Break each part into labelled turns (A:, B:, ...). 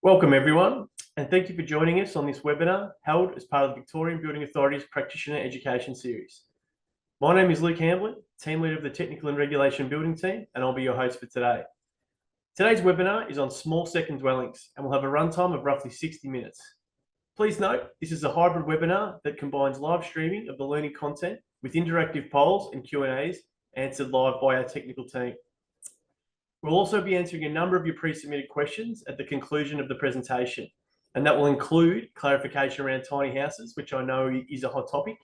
A: Welcome everyone, and thank you for joining us on this webinar held as part of the Victorian Building Authority's Practitioner Education Series. My name is Luke Hamblin, Team Leader of the Technical and Regulation Building Team, and I'll be your host for today. Today's webinar is on small second dwellings and will have a runtime of roughly 60 minutes. Please note, this is a hybrid webinar that combines live streaming of the learning content with interactive polls and Q&As answered live by our technical team. We'll also be answering a number of your pre-submitted questions at the conclusion of the presentation, and that will include clarification around tiny houses, which I know is a hot topic.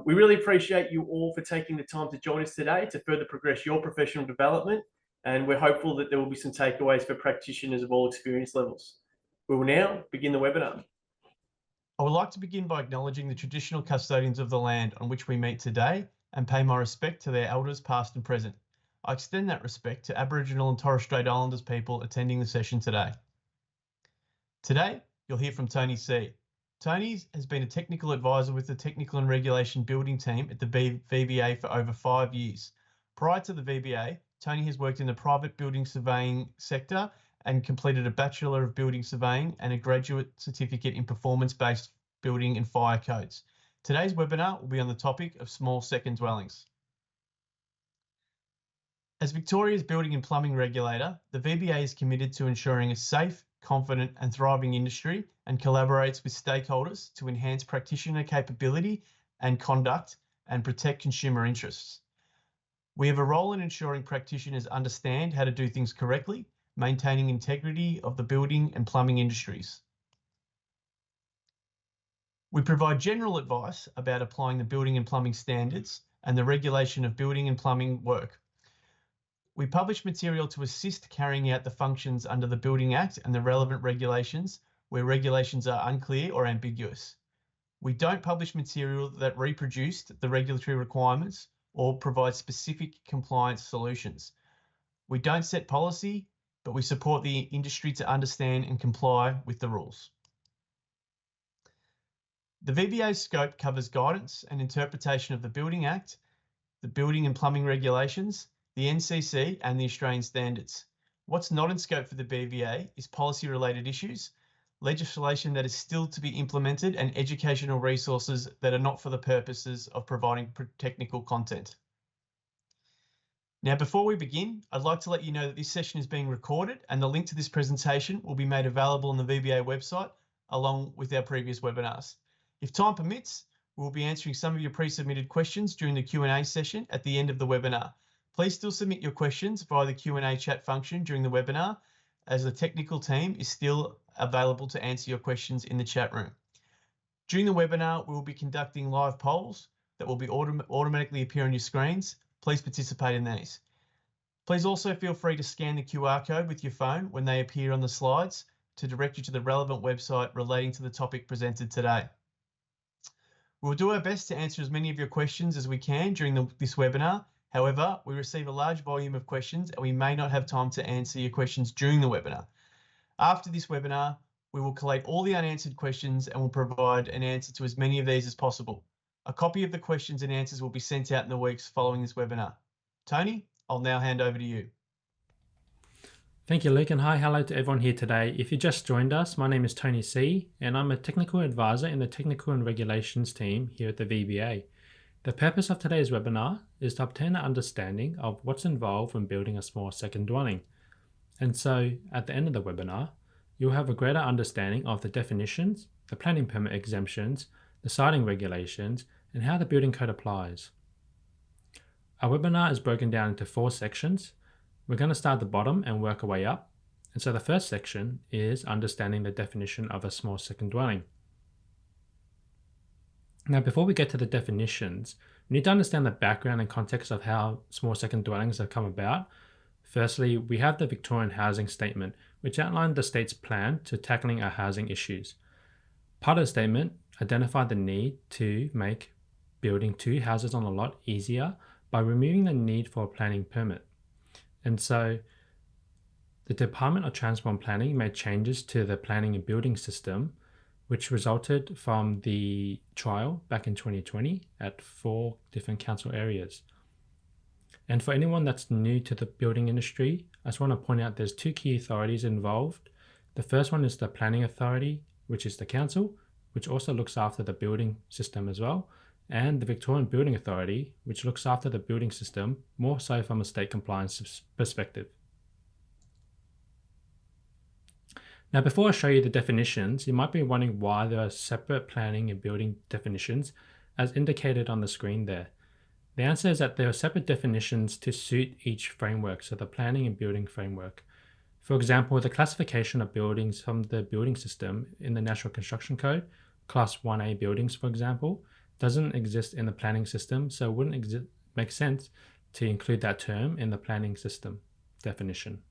A: We really appreciate you all for taking the time to join us today to further progress your professional development, and we're hopeful that there will be some takeaways for practitioners of all experience levels. We will now begin the webinar.
B: I would like to begin by acknowledging the traditional custodians of the land on which we meet today and pay my respect to their elders past and present. I extend that respect to Aboriginal and Torres Strait Islanders people attending the session today. Today, you'll hear from Tony C. Tony has been a technical advisor with the Technical and Regulation Building Team at the VBA for over 5 years. Prior to the VBA, Tony has worked in the private building surveying sector and completed a Bachelor of Building Surveying and a graduate certificate in performance-based building and fire codes. Today's webinar will be on the topic of small second dwellings. As Victoria's building and plumbing regulator, the VBA is committed to ensuring a safe, confident and thriving industry and collaborates with stakeholders to enhance practitioner capability and conduct and protect consumer interests. We have a role in ensuring practitioners understand how to do things correctly, maintaining integrity of the building and plumbing industries. We provide general advice about applying the building and plumbing standards and the regulation of building and plumbing work. We publish material to assist carrying out the functions under the Building Act and the relevant regulations where regulations are unclear or ambiguous. We don't publish material that reproduced the regulatory requirements or provide specific compliance solutions. We don't set policy, but we support the industry to understand and comply with the rules. The VBA's scope covers guidance and interpretation of the Building Act, the building and plumbing regulations, the NCC and the Australian standards. What's not in scope for the VBA is policy-related issues, legislation that is still to be implemented and educational resources that are not for the purposes of providing technical content. Now, before we begin, I'd like to let you know that this session is being recorded and the link to this presentation will be made available on the VBA website along with our previous webinars. If time permits, we will be answering some of your pre-submitted questions during the Q&A session at the end of the webinar. Please still submit your questions via the Q&A chat function during the webinar, as the technical team is still available to answer your questions in the chat room. During the webinar, we will be conducting live polls that will be automatically appear on your screens. Please participate in these. Please also feel free to scan the QR code with your phone when they appear on the slides to direct you to the relevant website relating to the topic presented today. We will do our best to answer as many of your questions as we can during this webinar. However, we receive a large volume of questions and we may not have time to answer your questions during the webinar. After this webinar, we will collate all the unanswered questions and will provide an answer to as many of these as possible. A copy of the questions and answers will be sent out in the weeks following this webinar. Tony, I'll now hand over to you.
C: Thank you, Luke, and hello to everyone here today. If you just joined us, my name is Tony C, and I'm a technical advisor in the Technical and Regulations team here at the VBA. The purpose of today's webinar is to obtain an understanding of what's involved when building a small second dwelling. And so at the end of the webinar, you'll have a greater understanding of the definitions, the planning permit exemptions, the siting regulations, and how the building code applies. Our webinar is broken down into 4 sections. We're going to start at the bottom and work our way up. And so the first section is understanding the definition of a small second dwelling. Now, before we get to the definitions, we need to understand the background and context of how small second dwellings have come about. Firstly, we have the Victorian Housing Statement, which outlined the state's plan to tackling our housing issues. Part of the statement identified the need to make building 2 houses on a lot easier by removing the need for a planning permit. And so the Department of Transport and Planning made changes to the planning and building system, which resulted from the trial back in 2020 at 4 different council areas. And for anyone that's new to the building industry, I just want to point out there's 2 key authorities involved. The first one is the planning authority, which is the council, which also looks after the building system as well, and the Victorian Building Authority, which looks after the building system more so from a state compliance perspective. Now, before I show you the definitions, you might be wondering why there are separate planning and building definitions as indicated on the screen there. The answer is that there are separate definitions to suit each framework, so the planning and building framework. For example, the classification of buildings from the building system in the National Construction Code, Class 1A buildings, for example, doesn't exist in the planning system, so it wouldn't make sense to include that term in the planning system definition.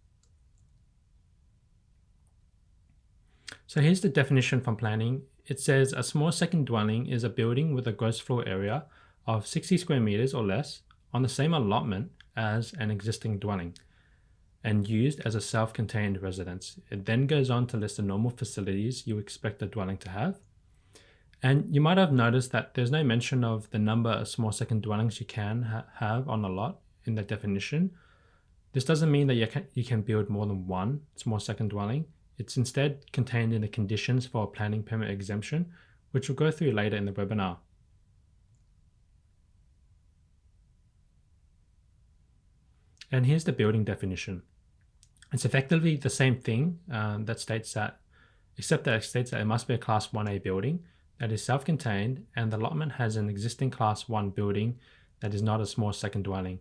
C: So here's the definition from planning. It says a small second dwelling is a building with a gross floor area of 60 square meters or less on the same allotment as an existing dwelling and used as a self-contained residence. It then goes on to list the normal facilities you expect a dwelling to have. And you might have noticed that there's no mention of the number of small second dwellings you can have on a lot in the definition. This doesn't mean that you can build more than one small second dwelling. It's instead contained in the conditions for a planning permit exemption, which we'll go through later in the webinar. And here's the building definition. It's effectively the same thing that states that, except that it states that it must be a Class 1A building that is self-contained and the allotment has an existing Class 1 building that is not a small second dwelling.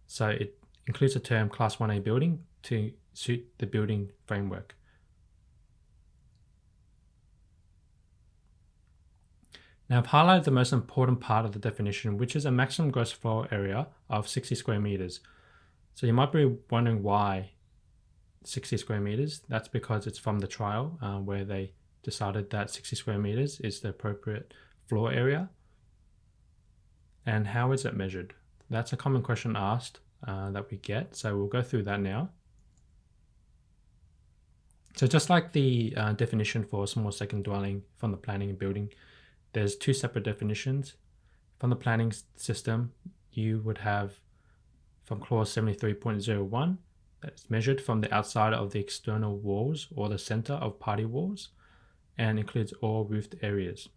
C: So it includes the term Class 1A building to suit the building framework. Now I've highlighted the most important part of the definition, which is a maximum gross floor area of 60 square meters. So you might be wondering why 60 square meters. That's because it's from the trial where they decided that 60 square meters is the appropriate floor area. And how is it measured? That's a common question asked that we get. So we'll go through that now. So just like the definition for a small second dwelling from the planning and building, there's two separate definitions. From the planning system, you would have from clause 73.01, that's measured from the outside of the external walls or the center of party walls and includes all roofed areas.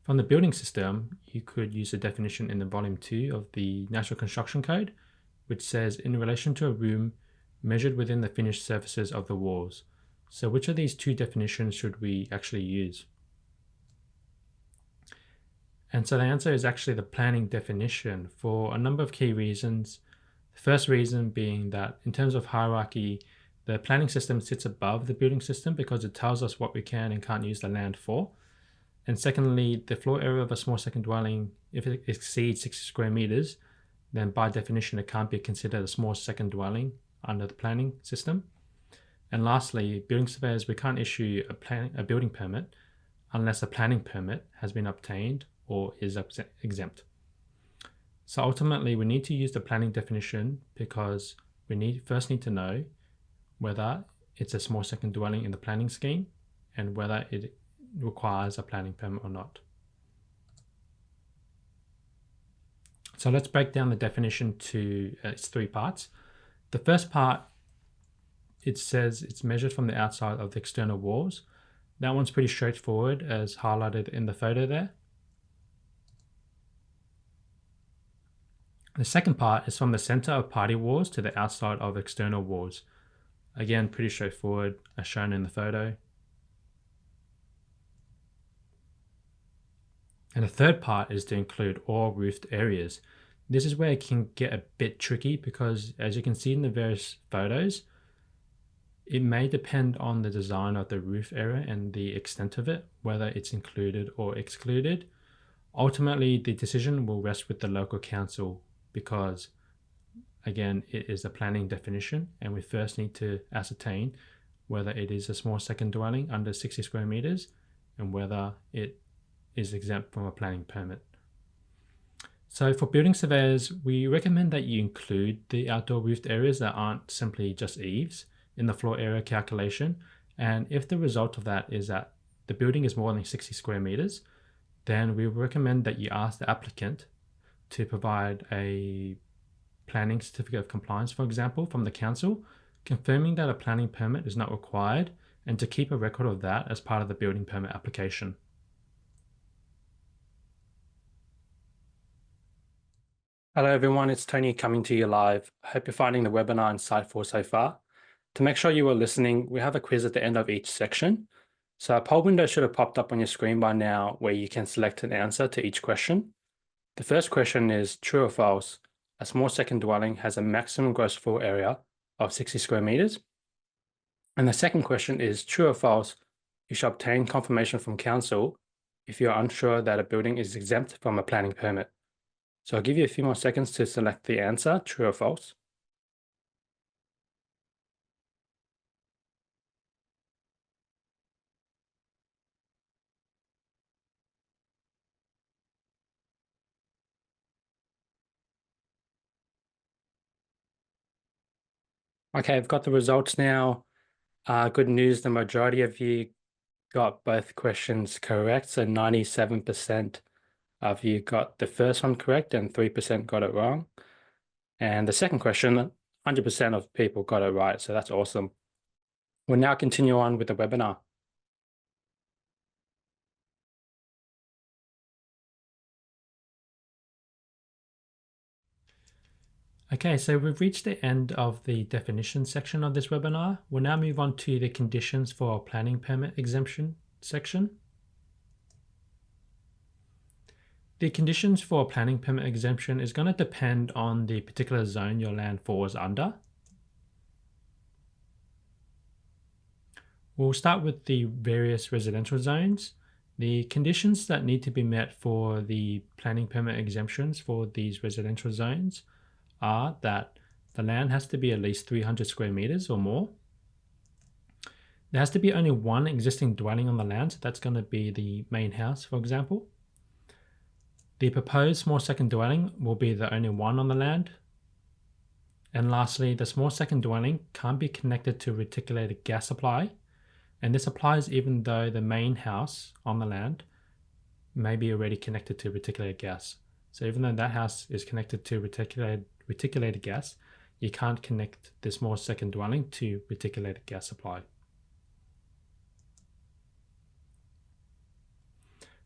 C: From the building system, you could use the definition in the volume 2 of the National Construction Code, which says in relation to a room measured within the finished surfaces of the walls. So which of these two definitions should we actually use? And so the answer is actually the planning definition for a number of key reasons. The first reason being that in terms of hierarchy, the planning system sits above the building system because it tells us what we can and can't use the land for. And secondly, the floor area of a small second dwelling, if it exceeds 60 square meters, then by definition, it can't be considered a small second dwelling under the planning system. And lastly, building surveyors, we can't issue a building permit unless a planning permit has been obtained or is exempt. So ultimately, we need to use the planning definition because we first need to know whether it's a small second dwelling in the planning scheme and whether it requires a planning permit or not. So let's break down the definition to its three parts. The first part, it says it's measured from the outside of the external walls. That one's pretty straightforward as highlighted in the photo there. The second part is from the center of party walls to the outside of external walls. Again, pretty straightforward as shown in the photo. And the third part is to include all roofed areas. This is where it can get a bit tricky because as you can see in the various photos, it may depend on the design of the roof area and the extent of it, whether it's included or excluded. Ultimately, the decision will rest with the local council because, again, it is a planning definition and we first need to ascertain whether it is a small second dwelling under 60 square meters and whether it is exempt from a planning permit. So for building surveyors, we recommend that you include the outdoor roofed areas that aren't simply just eaves in the floor area calculation. And if the result of that is that the building is more than 60 square meters, then we recommend that you ask the applicant to provide a planning certificate of compliance, for example, from the council confirming that a planning permit is not required, and to keep a record of that as part of the building permit application.
D: Hello everyone, it's Tony coming to you live. I hope you're finding the webinar insightful so far. To make sure you are listening, we have a quiz at the end of each section. So a poll window should have popped up on your screen by now where you can select an answer to each question. The first question is true or false. A small second dwelling has a maximum gross floor area of 60 square meters. And the second question is true or false. You shall obtain confirmation from council if you are unsure that a building is exempt from a planning permit. So I'll give you a few more seconds to select the answer, true or false. Okay, I've got the results now. Good news, the majority of you got both questions correct. So 97% of you got the first one correct and 3% got it wrong. And the second question, 100% of people got it right. So that's awesome. We'll now continue on with the webinar.
C: Okay, so we've reached the end of the definition section of this webinar. We'll now move on to the conditions for planning permit exemption section. The conditions for planning permit exemption is going to depend on the particular zone your land falls under. We'll start with the various residential zones. The conditions that need to be met for the planning permit exemptions for these residential zones are that the land has to be at least 300 square meters or more. There has to be only one existing dwelling on the land, so that's going to be the main house, for example. The proposed small second dwelling will be the only one on the land. And lastly, the small second dwelling can't be connected to reticulated gas supply, and this applies even though the main house on the land may be already connected to reticulated gas. So even though that house is connected to reticulated gas, you can't connect the small second dwelling to reticulated gas supply.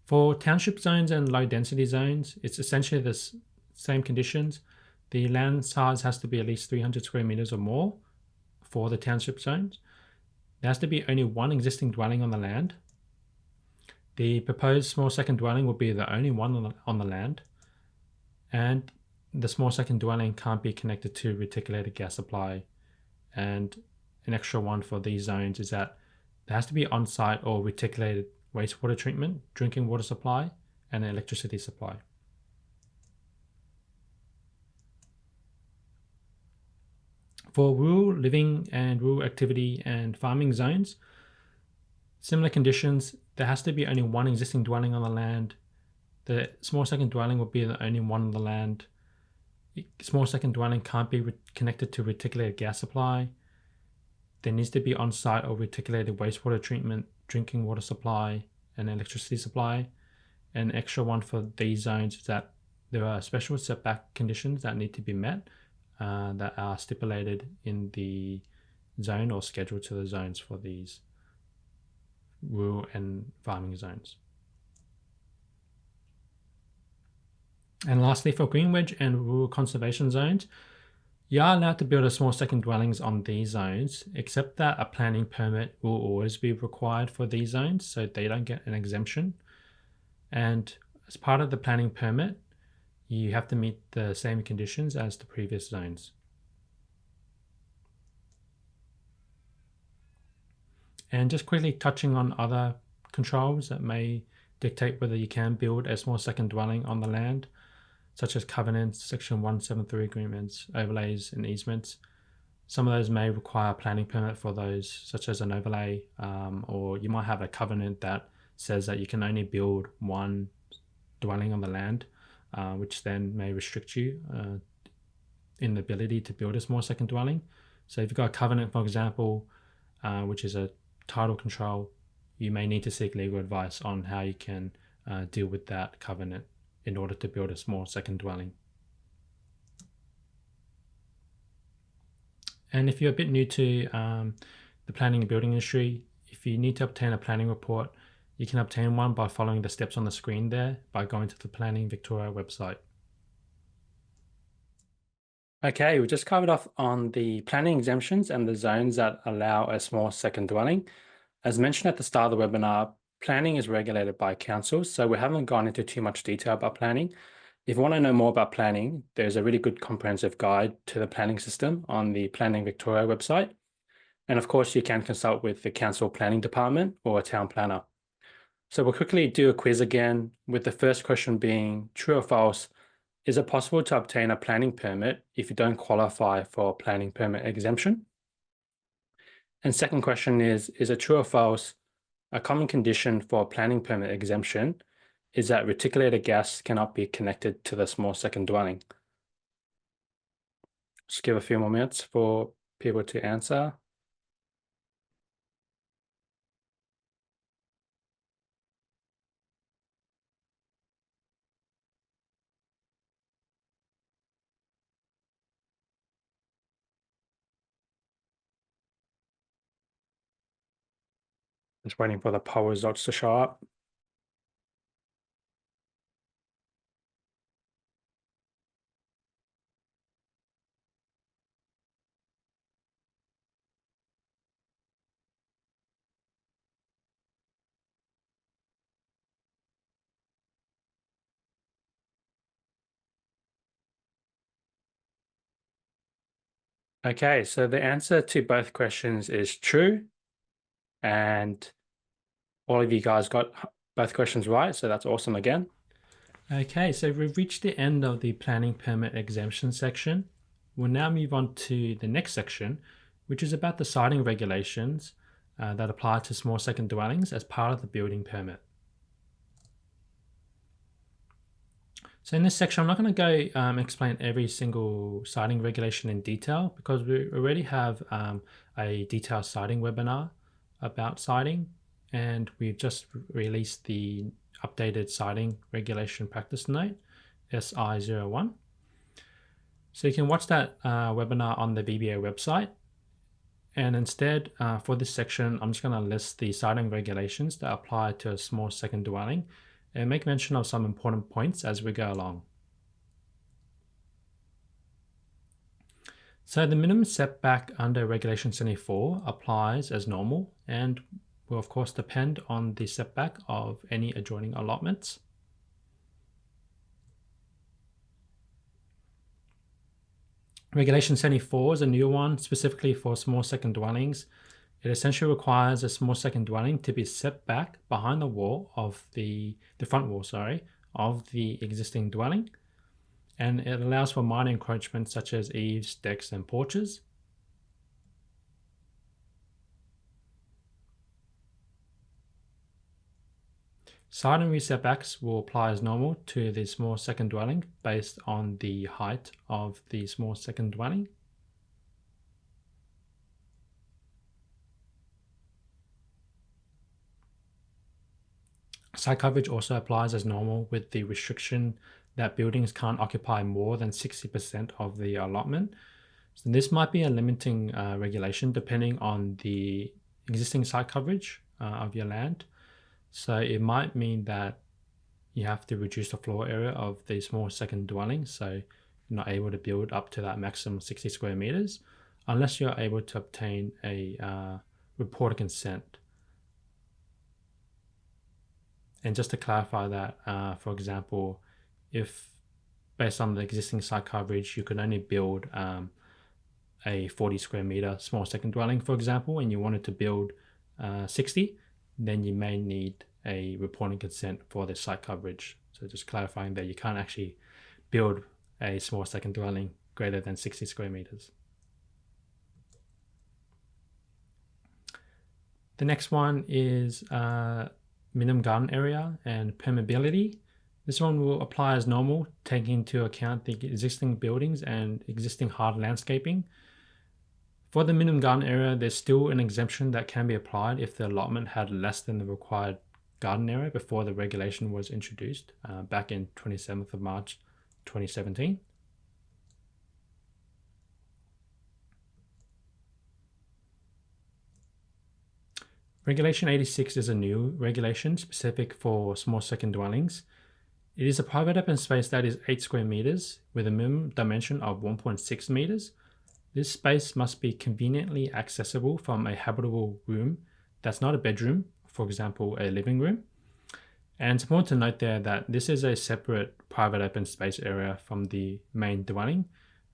C: For township zones and low density zones, it's essentially the same conditions. The land size has to be at least 300 square meters or more for the township zones. There has to be only one existing dwelling on the land. The proposed small second dwelling will be the only one on the land. And the small second dwelling can't be connected to reticulated gas supply. And an extra one for these zones is that there has to be on-site or reticulated wastewater treatment, drinking water supply, and electricity supply. For rural living and rural activity and farming zones, similar conditions, there has to be only one existing dwelling on the land. The small second dwelling will be the only one on the land. Small second dwelling can't be connected to reticulated gas supply. There needs to be on-site or reticulated wastewater treatment, drinking water supply, and electricity supply. An extra one for these zones is that there are special setback conditions that need to be met that are stipulated in the zone or scheduled to the zones for these rural and farming zones. And lastly, for green wedge and rural conservation zones, you are allowed to build a small second dwellings on these zones, except that a planning permit will always be required for these zones, so they don't get an exemption. And as part of the planning permit, you have to meet the same conditions as the previous zones. And just quickly touching on other controls that may dictate whether you can build a small second dwelling on the land, such as covenants, section 173 agreements, overlays, and easements. Some of those may require a planning permit for those, such as an overlay, or you might have a covenant that says that you can only build one dwelling on the land, which then may restrict you in the ability to build a small second dwelling. So if you've got a covenant, for example, which is a title control, you may need to seek legal advice on how you can deal with that covenant in order to build a small second dwelling. And if you're a bit new to the planning and building industry, if you need to obtain a planning report, you can obtain one by following the steps on the screen there by going to the Planning Victoria website.
D: Okay, we just covered off on the planning exemptions and the zones that allow a small second dwelling. As mentioned at the start of the webinar, planning is regulated by councils, so we haven't gone into too much detail about planning. If you want to know more about planning, there's a really good comprehensive guide to the planning system on the Planning Victoria website. And of course, you can consult with the council planning department or a town planner. So we'll quickly do a quiz again, with the first question being true or false. Is it possible to obtain a planning permit if you don't qualify for planning permit exemption? And second question is it true or false? A common condition for planning permit exemption is that reticulated gas cannot be connected to the small second dwelling. Just give a few more minutes for people to answer. Just waiting for the poll results to show up. Okay, so the answer to both questions is true. And all of you guys got both questions right, so that's awesome again.
C: Okay, so we've reached the end of the planning permit exemption section. We'll now move on to the next section, which is about the siting regulations that apply to small second dwellings as part of the building permit. So in this section, I'm not going to go explain every single siting regulation in detail because we already have a detailed siting webinar about siting, and we've just released the updated siting regulation practice note, SI01. So you can watch that webinar on the VBA website. And instead, for this section, I'm just going to list the siting regulations that apply to a small second dwelling and make mention of some important points as we go along. So the minimum setback under Regulation 74 applies as normal and will of course depend on the setback of any adjoining allotments. Regulation 74 is a new one specifically for small second dwellings. It essentially requires a small second dwelling to be set back behind the wall of the front wall, of the existing dwelling. And it allows for minor encroachments such as eaves, decks, and porches. Side and rear setbacks will apply as normal to the small second dwelling based on the height of the small second dwelling. Site coverage also applies as normal with the restriction that buildings can't occupy more than 60% of the allotment. So this might be a limiting regulation depending on the existing site coverage of your land. So it might mean that you have to reduce the floor area of the small second dwelling, so you're not able to build up to that maximum 60 square meters unless you're able to obtain a reported consent. And just to clarify that, for example, if based on the existing site coverage, you could only build a 40 square meter small second dwelling, for example, and you wanted to build 60, then you may need a reporting consent for the site coverage. So just clarifying that you can't actually build a small second dwelling greater than 60 square meters. The next one is minimum garden area and permeability. This one will apply as normal, taking into account the existing buildings and existing hard landscaping. For the minimum garden area, there's still an exemption that can be applied if the allotment had less than the required garden area before the regulation was introduced back in 27th of March 2017. Regulation 86 is a new regulation specific for small second dwellings. It is a private open space that is 8 square meters with a minimum dimension of 1.6 meters. This space must be conveniently accessible from a habitable room that's not a bedroom, for example, a living room. And it's important to note there that this is a separate private open space area from the main dwelling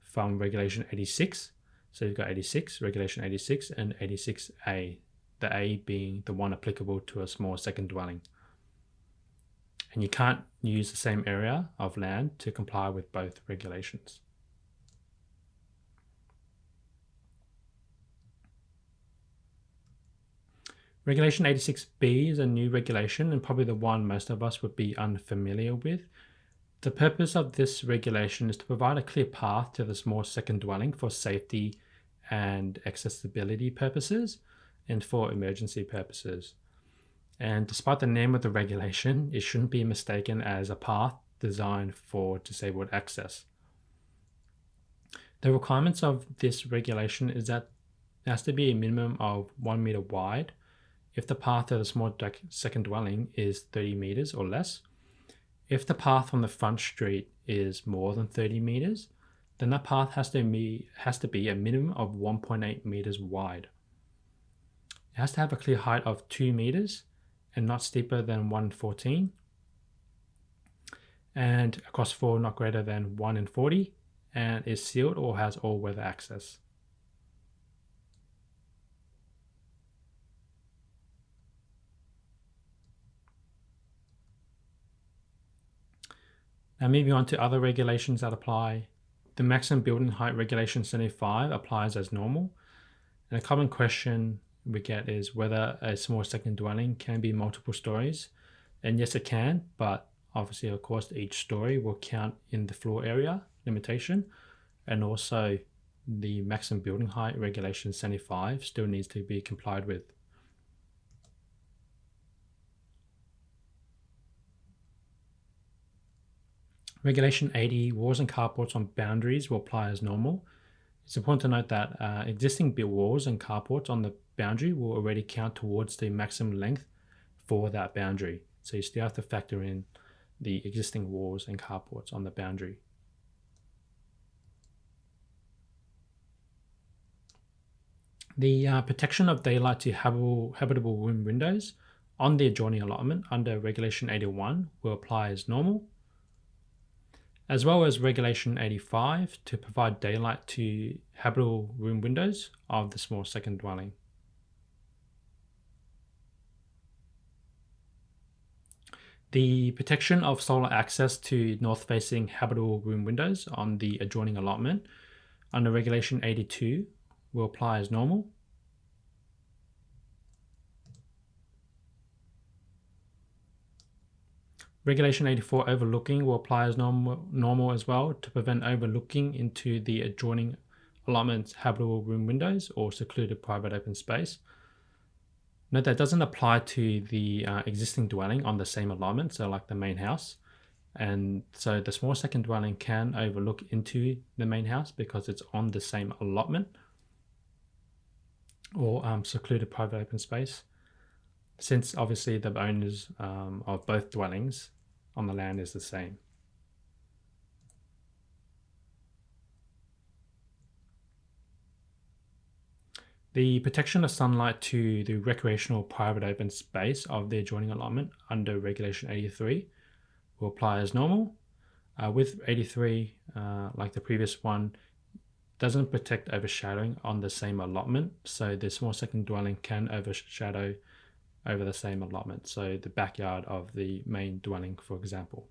C: from Regulation 86. So you've got 86, Regulation 86, and 86A, the A being the one applicable to a small second dwelling. And you can't use the same area of land to comply with both regulations. Regulation 86B is a new regulation and probably the one most of us would be unfamiliar with. The purpose of this regulation is to provide a clear path to the small second dwelling for safety and accessibility purposes and for emergency purposes. And despite the name of the regulation, it shouldn't be mistaken as a path designed for disabled access. The requirements of this regulation is that it has to be a minimum of 1 meter wide if the path to the small second dwelling is 30 meters or less. If the path from the front street is more than 30 meters, then that path has to be a minimum of 1.8 meters wide. It has to have a clear height of 2 meters and not steeper than 114, and across 4 not greater than 1 in 40, and is sealed or has all-weather access. Now moving on to other regulations that apply. The maximum building height regulation 75 applies as normal. And a common question we get is whether a small second dwelling can be multiple stories. And yes, it can, but obviously, of course, each story will count in the floor area limitation. And also the maximum building height regulation 75 still needs to be complied with. Regulation 80, walls and carports on boundaries will apply as normal. It's important to note that existing walls and carports on the boundary will already count towards the maximum length for that boundary. So you still have to factor in the existing walls and carports on the boundary. The protection of daylight to habitable room windows on the adjoining allotment under Regulation 81 will apply as normal, as well as Regulation 85 to provide daylight to habitable room windows of the small second dwelling. The protection of solar access to north-facing habitable room windows on the adjoining allotment under Regulation 82 will apply as normal. Regulation 84 overlooking will apply as normal as well to prevent overlooking into the adjoining allotment's habitable room windows or secluded private open space. Note that doesn't apply to the existing dwelling on the same allotment, so like the main house. And so the small second dwelling can overlook into the main house because it's on the same allotment or secluded private open space, since obviously the owners of both dwellings on the land is the same. The protection of sunlight to the recreational private open space of the adjoining allotment under Regulation 83 will apply as normal. With 83, like the previous one, doesn't protect overshadowing on the same allotment, so the small second dwelling can overshadow over the same allotment, so the backyard of the main dwelling, for example.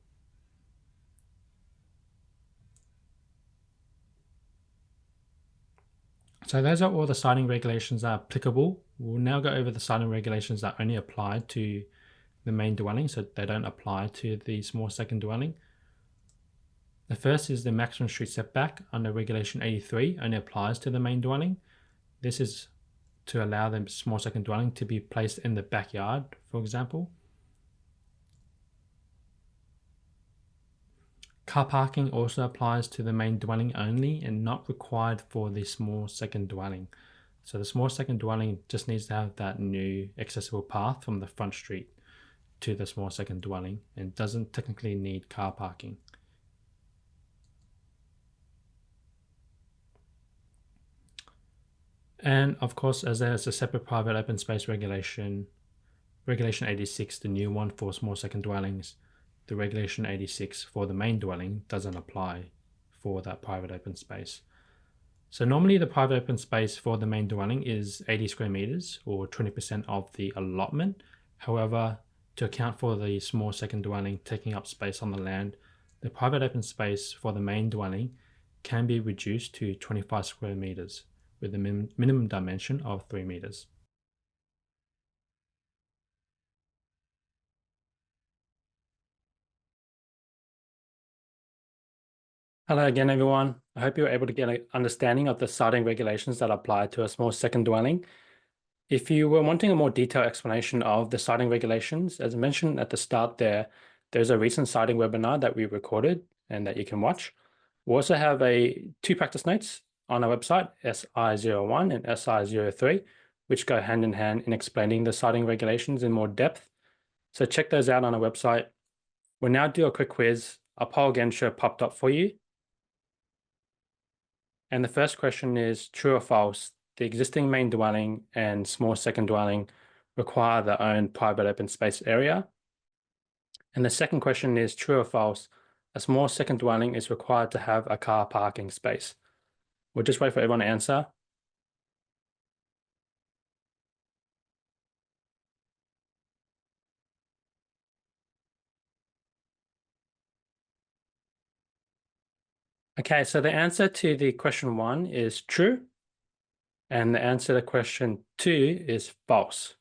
C: So those are all the siding regulations that are applicable. We'll now go over the siding regulations that only apply to the main dwelling, so they don't apply to the small second dwelling. The first is the maximum street setback under Regulation 83 only applies to the main dwelling. This is to allow the small second dwelling to be placed in the backyard, for example. Car parking also applies to the main dwelling only and not required for the small second dwelling. So the small second dwelling just needs to have that new accessible path from the front street to the small second dwelling and doesn't technically need car parking. And of course, as there's a separate private open space regulation, Regulation 86, the new one for small second dwellings, the Regulation 86 for the main dwelling doesn't apply for that private open space. So normally the private open space for the main dwelling is 80 square meters or 20% of the allotment. However, to account for the small second dwelling taking up space on the land, the private open space for the main dwelling can be reduced to 25 square meters with a minimum dimension of 3 meters.
D: Hello again, everyone. I hope you were able to get an understanding of the siding regulations that apply to a small second dwelling. If you were wanting a more detailed explanation of the siding regulations, as mentioned at the start there's a recent siding webinar that we recorded and that you can watch. We also have two practice notes on our website, SI01 and SI03, which go hand in hand in explaining the siding regulations in more depth. So check those out on our website. We'll now do a quick quiz. A poll again should have popped up for you. And the first question is true or false. The existing main dwelling and small second dwelling require their own private open space area. And the second question is true or false. A small second dwelling is required to have a car parking space. We'll just wait for everyone to answer. Okay, so the answer to the question 1 is true. And the answer to question 2 is false.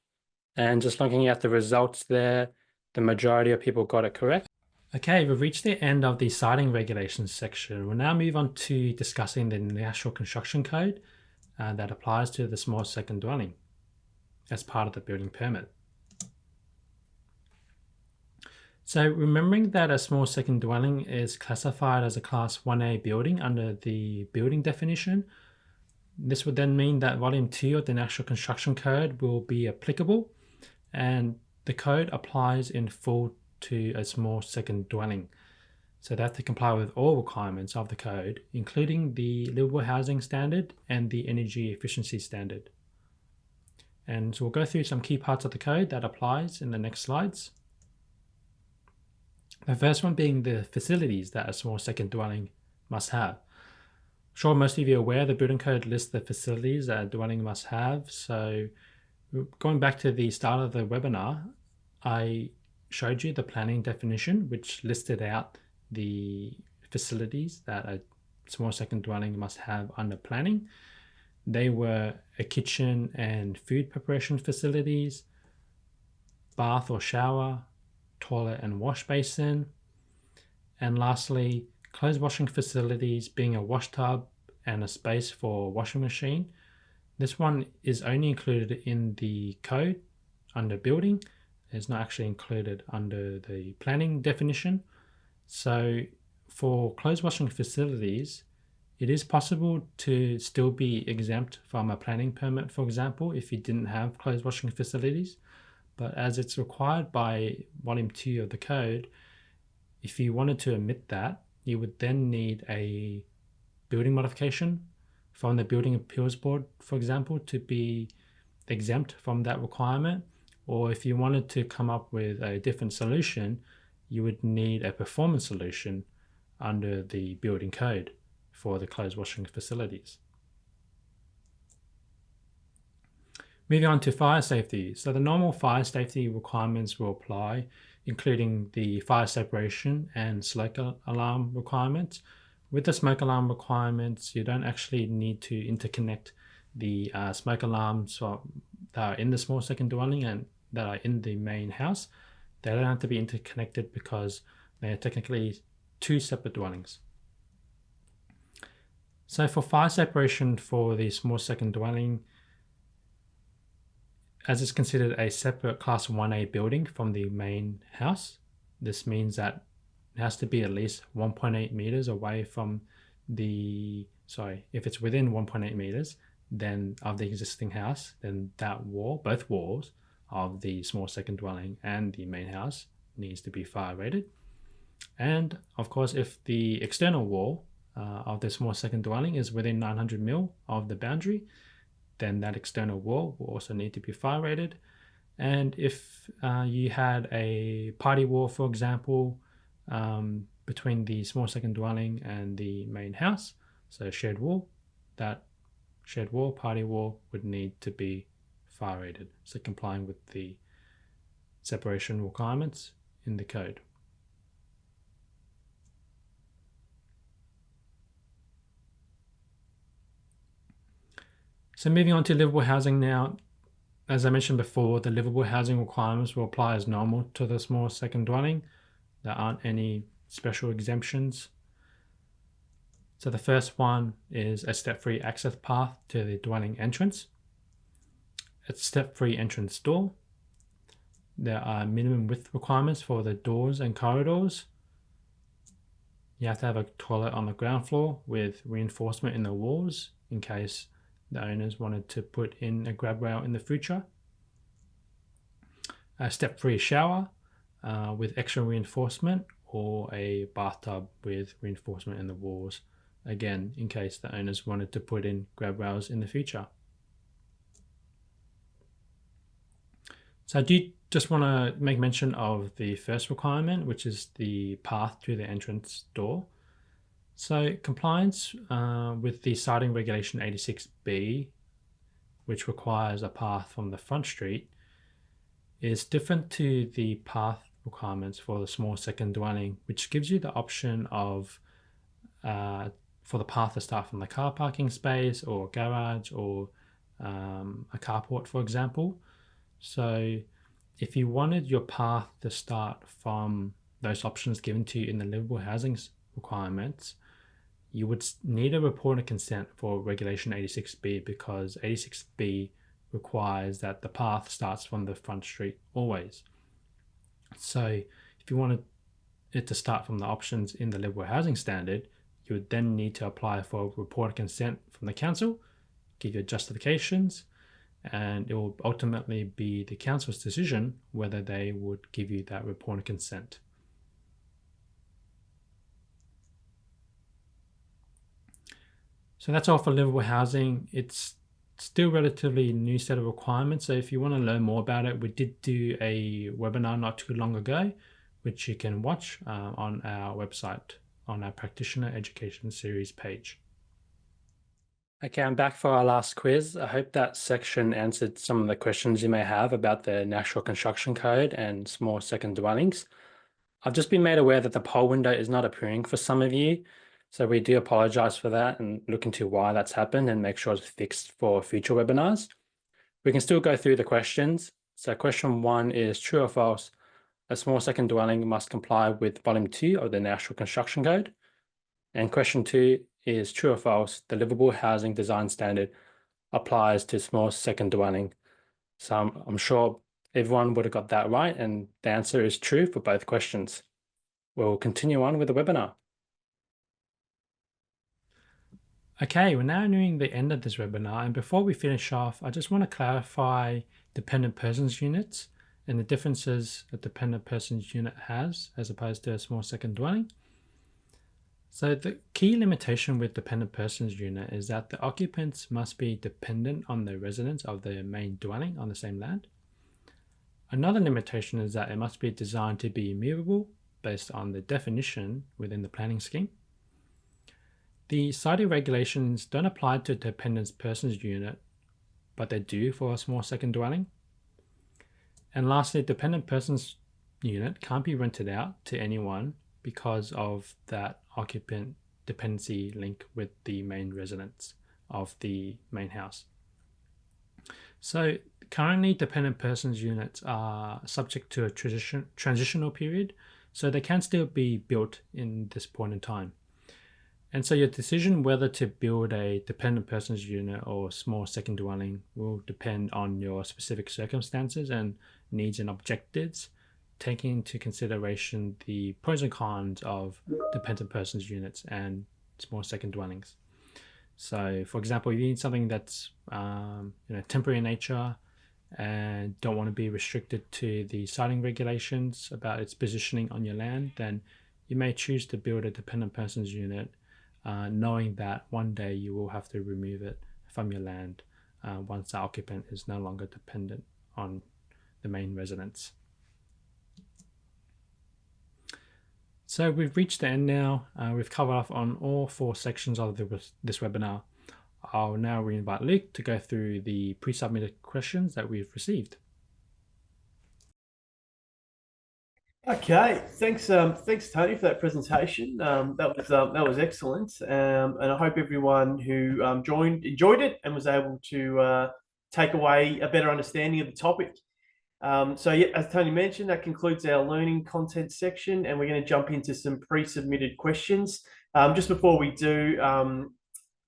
D: And just looking at the results there, the majority of people got it correct.
C: Okay, we've reached the end of the siding regulations section. We'll now move on to discussing the National Construction Code that applies to the small second dwelling as part of the building permit. So remembering that a small second dwelling is classified as a Class 1A building under the building definition, this would then mean that Volume 2 of the National Construction Code will be applicable, and the code applies in full to a small second dwelling. So they have to comply with all requirements of the code, including the livable housing standard and the energy efficiency standard. And so we'll go through some key parts of the code that applies in the next slides. The first one being the facilities that a small second dwelling must have. Sure, most of you are aware the building code lists the facilities that a dwelling must have. So going back to the start of the webinar, I showed you the planning definition, which listed out the facilities that a small second dwelling must have under planning. They were a kitchen and food preparation facilities, bath or shower, toilet and wash basin, and lastly, clothes washing facilities being a wash tub and a space for washing machine. This one is only included in the code under building. It's not actually included under the planning definition. So for clothes washing facilities, it is possible to still be exempt from a planning permit, for example, if you didn't have clothes washing facilities. But as it's required by Volume 2 of the code, if you wanted to omit that, you would then need a building modification from the Building Appeals Board, for example, to be exempt from that requirement. Or if you wanted to come up with a different solution, you would need a performance solution under the building code for the clothes washing facilities. Moving on to fire safety. So the normal fire safety requirements will apply, including the fire separation and smoke alarm requirements. With the smoke alarm requirements, you don't actually need to interconnect the smoke alarms that are in the small second dwelling and that are in the main house. They don't have to be interconnected because they are technically two separate dwellings. So for fire separation for the small second dwelling, as it's considered a separate Class 1A building from the main house, this means that it has to be at least 1.8 meters away from if it's within 1.8 meters, then of the existing house, then that wall, both walls of the small second dwelling and the main house needs to be fire rated. And of course, if the external wall of the small second dwelling is within 900 mil of the boundary, then that external wall will also need to be fire rated. And if you had a party wall, for example, between the small second dwelling and the main house, so shared wall, that shared wall, party wall, would need to be fire rated, so complying with the separation requirements in the code. So moving on to livable housing now. As I mentioned before, the livable housing requirements will apply as normal to the small second dwelling. There aren't any special exemptions. So the first one is a step-free access path to the dwelling entrance. A step-free entrance door. There are minimum width requirements for the doors and corridors. You have to have a toilet on the ground floor with reinforcement in the walls in case the owners wanted to put in a grab rail in the future. A step-free shower with extra reinforcement, or a bathtub with reinforcement in the walls, again in case the owners wanted to put in grab rails in the future. So I do just want to make mention of the first requirement, which is the path to the entrance door. So compliance with the Siding Regulation 86B, which requires a path from the front street, is different to the path requirements for the small second dwelling, which gives you the option of for the path to start from the car parking space or garage or a carport, for example. So if you wanted your path to start from those options given to you in the livable housing requirements, you would need a report of consent for Regulation 86B, because 86B requires that the path starts from the front street always. So if you wanted it to start from the options in the livable housing standard, you would then need to apply for a report of consent from the council, give your justifications, and it will ultimately be the council's decision whether they would give you that report of consent. So that's all for livable housing. It's still relatively new set of requirements. So if you want to learn more about it, we did do a webinar not too long ago, which you can watch on our website, on our Practitioner Education Series page.
D: Okay, I'm back for our last quiz. I hope that section answered some of the questions you may have about the National Construction Code and small second dwellings. I've just been made aware that the poll window is not appearing for some of you, so we do apologize for that and look into why that's happened and make sure it's fixed for future webinars. We can still go through the questions. So question 1 is true or false? A small second dwelling must comply with volume 2 of the National Construction Code. And question 2 is true or false? The livable housing design standard applies to small second dwelling. So I'm sure everyone would have got that right, and the answer is true for both questions. We'll continue on with the webinar.
C: Okay, we're now nearing the end of this webinar, and before we finish off, I just want to clarify dependent persons units and the differences a dependent persons unit has as opposed to a small second dwelling. So the key limitation with dependent persons unit is that the occupants must be dependent on the residents of the main dwelling on the same land. Another limitation is that it must be designed to be movable based on the definition within the planning scheme. The siding regulations don't apply to dependent persons unit, but they do for a small second dwelling. And lastly, dependent persons unit can't be rented out to anyone because of that occupant dependency link with the main residents of the main house. So currently dependent persons units are subject to a transitional period, so they can still be built in this point in time. And so your decision whether to build a dependent persons unit or small second dwelling will depend on your specific circumstances and needs and objectives, taking into consideration the pros and cons of dependent persons units and small second dwellings. So, for example, if you need something that's temporary in nature and don't want to be restricted to the siting regulations about its positioning on your land, then you may choose to build a dependent persons unit, knowing that one day you will have to remove it from your land once the occupant is no longer dependent on the main residence. So we've reached the end now. We've covered off on all 4 sections of this webinar. I'll now re-invite Luke to go through the pre-submitted questions that we've received.
A: Okay, thanks Tony for that presentation. That was excellent, and I hope everyone who enjoyed it and was able to take away a better understanding of the topic. So yeah, as Tony mentioned, that concludes our learning content section, and we're going to jump into some pre-submitted questions. Just before we do,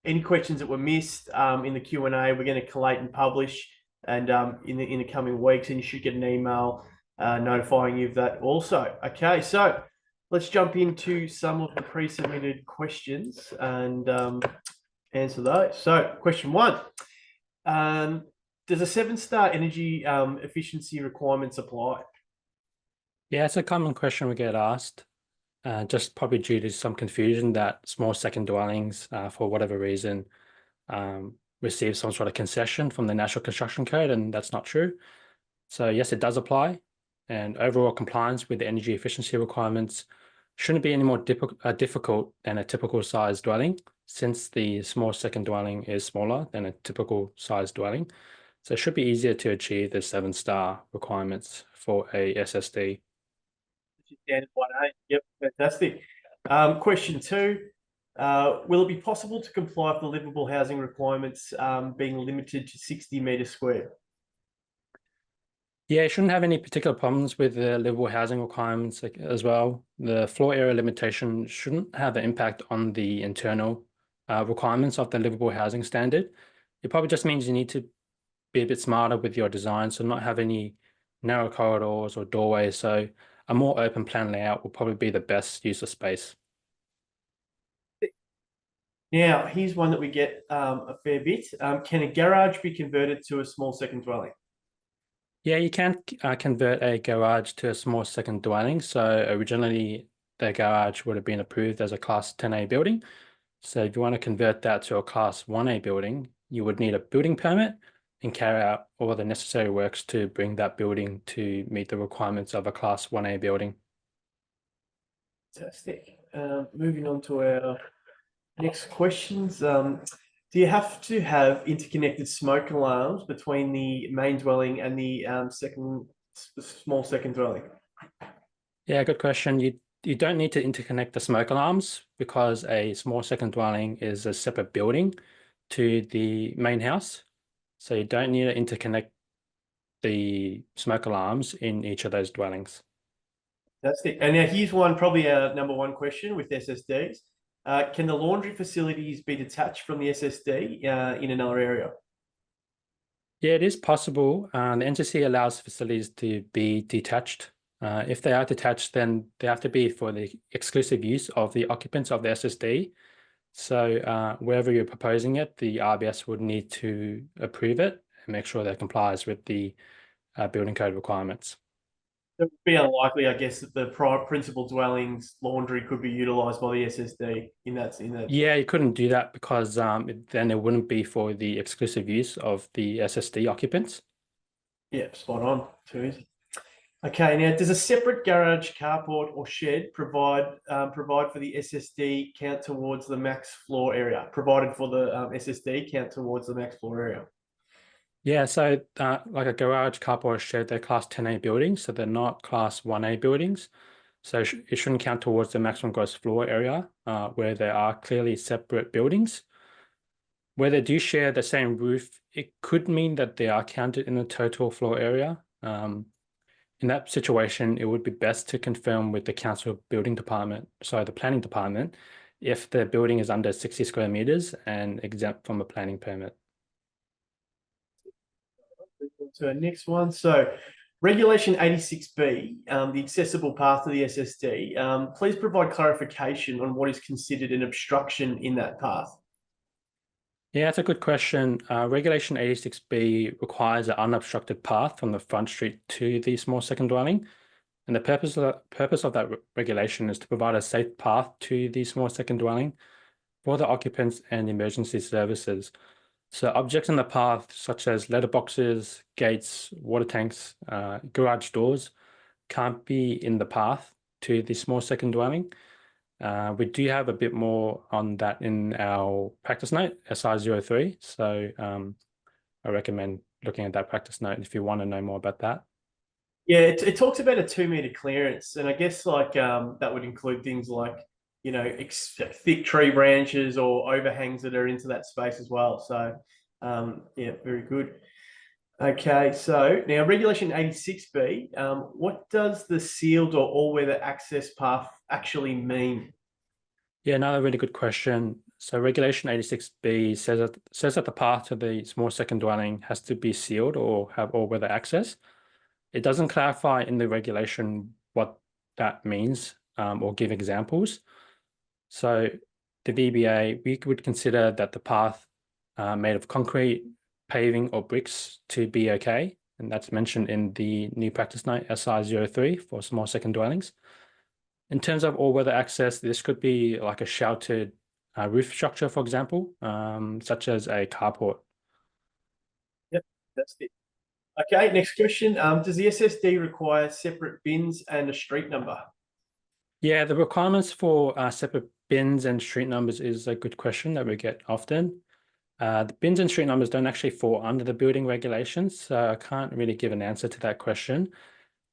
A: any questions that were missed in the Q&A, we're going to collate and publish, and in the coming weeks, and you should get an email notifying you of that also. Okay, so let's jump into some of the pre-submitted questions and answer those. So question 1, does a 7-star energy efficiency requirements apply?
D: Yeah, it's a common question we get asked, just probably due to some confusion that small second dwellings, for whatever reason, receive some sort of concession from the National Construction Code, and that's not true. So yes, it does apply, and overall compliance with the energy efficiency requirements shouldn't be any more difficult than a typical size dwelling, since the small second dwelling is smaller than a typical size dwelling. So it should be easier to achieve the 7-star requirements for a SSD.
A: Standard 1A. Yep, fantastic. Question 2, will it be possible to comply with the livable housing requirements being limited to 60 meters square?
D: Yeah, you shouldn't have any particular problems with the livable housing requirements as well. The floor area limitation shouldn't have an impact on the internal requirements of the livable housing standard. It probably just means you need to be a bit smarter with your design, so not have any narrow corridors or doorways. So a more open plan layout will probably be the best use of space.
A: Now, here's one that we get a fair bit. Can a garage be converted to a small second dwelling?
D: Yeah, you can convert a garage to a small second dwelling. So originally, the garage would have been approved as a Class 10A building. So if you want to convert that to a Class 1A building, you would need a building permit and carry out all the necessary works to bring that building to meet the requirements of a Class 1A building.
A: Fantastic. Moving on to our next questions. Do you have to have interconnected smoke alarms between the main dwelling and the small second dwelling?
D: Yeah, good question. You don't need to interconnect the smoke alarms because a small second dwelling is a separate building to the main house. So you don't need to interconnect the smoke alarms in each of those dwellings.
A: Fantastic. And now here's one, probably our number 1 question with SSDs. Can the laundry facilities be detached from the SSD in another area?
D: Yeah, it is possible. The NCC allows facilities to be detached. If they are detached, then they have to be for the exclusive use of the occupants of the SSD. So wherever you're proposing it, the RBS would need to approve it and make sure that it complies with the building code requirements.
A: It would be unlikely, I guess, that the principal dwelling's laundry could be utilised by the SSD in that.
D: Yeah, you couldn't do that because then it wouldn't be for the exclusive use of the SSD occupants.
A: Yeah, spot on. Too easy. Okay, now does a separate garage, carport, or shed provide for the SSD count towards the max floor area? Provided for the SSD count towards the max floor area.
D: Yeah, so like a garage, carport, or shed, they're Class 10A buildings, so they're not Class 1A buildings. So it shouldn't count towards the maximum gross floor area where there are clearly separate buildings. Where they do share the same roof, it could mean that they are counted in the total floor area. In that situation, it would be best to confirm with the council building department, sorry, the planning department, if the building is under 60 square meters and exempt from a planning permit.
A: To our next one. So Regulation 86B, the accessible path to the SSD. Please provide clarification on what is considered an obstruction in that path.
D: Yeah, that's a good question. Regulation 86B requires an unobstructed path from the front street to the small second dwelling. And the purpose of that regulation is to provide a safe path to the small second dwelling for the occupants and emergency services. So objects in the path, such as letterboxes, gates, water tanks, garage doors, can't be in the path to the small second dwelling. We do have a bit more on that in our practice note, SI03. So I recommend looking at that practice note if you want to know more about that.
A: Yeah, it talks about a 2 meter clearance, and I guess like that would include things like, you know, thick tree branches or overhangs that are into that space as well. So yeah, very good. Okay, so now regulation 86B, what does the sealed or all-weather access path actually mean?
D: Yeah, another really good question. So regulation 86B says that the path to the small second dwelling has to be sealed or have all-weather access. It doesn't clarify in the regulation what that means or give examples. So the VBA, we would consider that the path made of concrete, paving, or bricks to be okay. And that's mentioned in the new practice note SI03 for small second dwellings. In terms of all-weather access, this could be like a sheltered roof structure, for example, such as a carport.
A: Yep, that's it. Okay, next question. Does the SSD require separate bins and a street number?
D: Yeah, the requirements for separate bins and street numbers is a good question that we get often. The bins and street numbers don't actually fall under the building regulations, so I can't really give an answer to that question.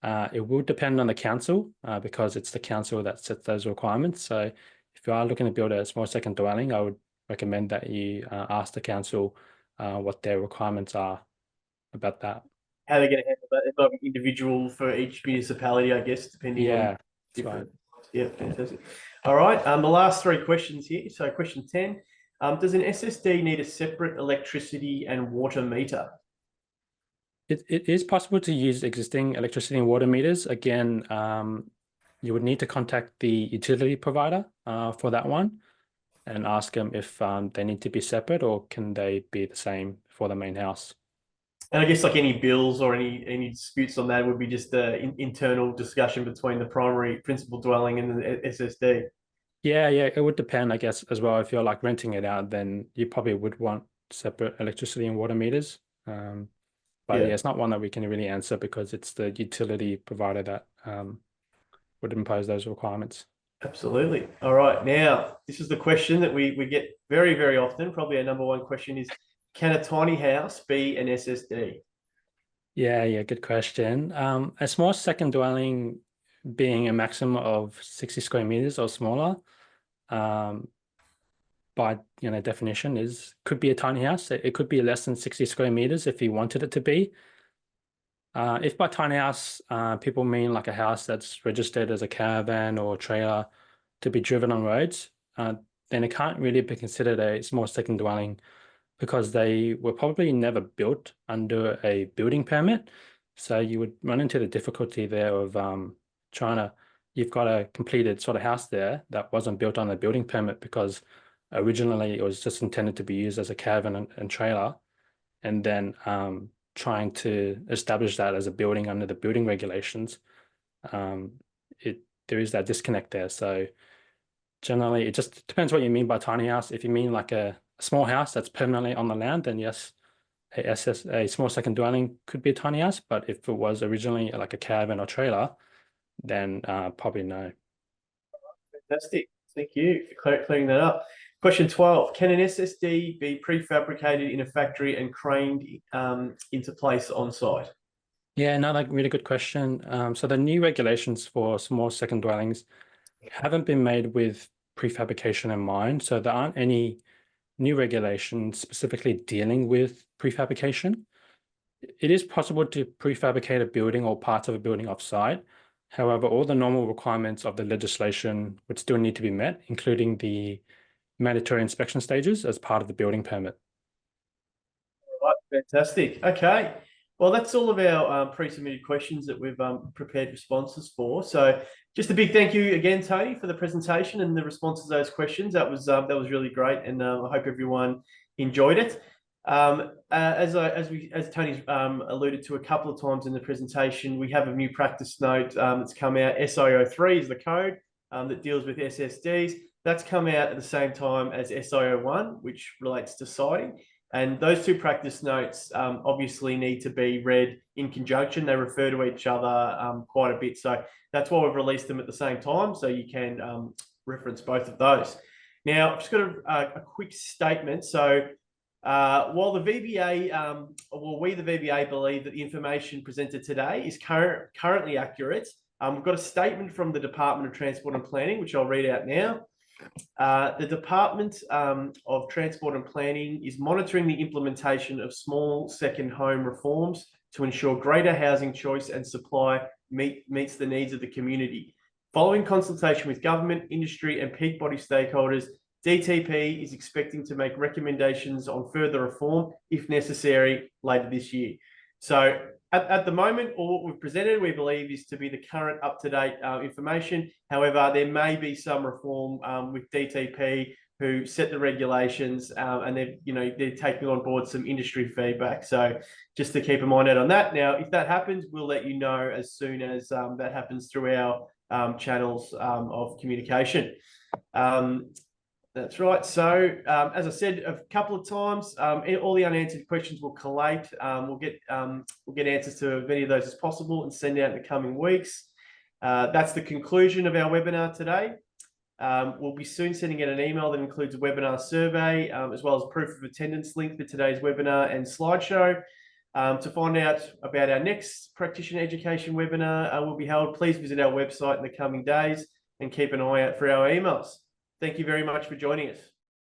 D: It will depend on the council because it's the council that sets those requirements. So if you are looking to build a small second dwelling, I would recommend that you ask the council what their requirements are about that.
A: How they're going to handle that? It might be individual for each municipality, I guess, depending on
D: Yeah, that's
A: different.
D: right.
A: Yeah, fantastic. All right, the last 3 questions here. So question 10, does an SSD need a separate electricity and water meter?
D: It is possible to use existing electricity and water meters. Again, you would need to contact the utility provider for that one and ask them if they need to be separate or can they be the same for the main house.
A: And I guess like any bills or any disputes on that would be just an internal discussion between the primary principal dwelling and the SSD.
D: Yeah, it would depend, I guess, as well. If you're like renting it out, then you probably would want separate electricity and water meters. But yeah, it's not one that we can really answer because it's the utility provider that would impose those requirements.
A: Absolutely. All right. Now, this is the question that we get very, very often. Probably our number 1 question is, can a tiny house be an SSD?
D: Yeah, good question. A small second dwelling being a maximum of 60 square meters or smaller, by definition could be a tiny house. It could be less than 60 square meters if you wanted it to be. If by tiny house people mean like a house that's registered as a caravan or trailer to be driven on roads, then it can't really be considered a small second dwelling because they were probably never built under a building permit. So you would run into the difficulty there of you've got a completed sort of house there that wasn't built on a building permit because originally it was just intended to be used as a caravan and trailer. And then trying to establish that as a building under the building regulations, there is that disconnect there. So generally, it just depends what you mean by tiny house. If you mean like a small house that's permanently on the land, then yes, a small second dwelling could be a tiny house. But if it was originally like a caravan or trailer, then probably no.
A: Fantastic. Thank you for clearing that up. Question 12, can an SSD be prefabricated in a factory and craned into place on site?
D: Yeah, another really good question. So the new regulations for small second dwellings haven't been made with prefabrication in mind. So there aren't any new regulations specifically dealing with prefabrication. It is possible to prefabricate a building or parts of a building off-site. However, all the normal requirements of the legislation would still need to be met, including the mandatory inspection stages as part of the building permit.
A: Right, fantastic. Okay. Well, that's all of our pre-submitted questions that we've prepared responses for. So just a big thank you again, Tony, for the presentation and the responses to those questions. That was really great. And I hope everyone enjoyed it. As Tony's alluded to a couple of times in the presentation, we have a new practice note that's come out. SIO3 is the code that deals with SSDs. That's come out at the same time as SIO1, which relates to siting. And those two practice notes obviously need to be read in conjunction. They refer to each other quite a bit. So that's why we've released them at the same time, so you can reference both of those. Now, I've just got a quick statement. So while the VBA, we the VBA believe that the information presented today is currently accurate, we've got a statement from the Department of Transport and Planning, which I'll read out now. The Department of Transport and Planning is monitoring the implementation of small second home reforms to ensure greater housing choice and supply meets the needs of the community. Following consultation with government, industry and peak body stakeholders, DTP is expecting to make recommendations on further reform, if necessary, later this year. So at the moment, all what we've presented, we believe, is to be the current up-to-date information. However, there may be some reform with DTP, who set the regulations, and they're taking on board some industry feedback. So just to keep a mind out on that. Now, if that happens, we'll let you know as soon as that happens through our channels of communication. That's right. So, as I said a couple of times, all the unanswered questions will collate. We'll get answers to as many of those as possible and send out in the coming weeks. That's the conclusion of our webinar today. We'll be soon sending out an email that includes a webinar survey, as well as proof of attendance link for today's webinar and slideshow. To find out about our next practitioner education webinar will be held, please visit our website in the coming days and keep an eye out for our emails. Thank you very much for joining us.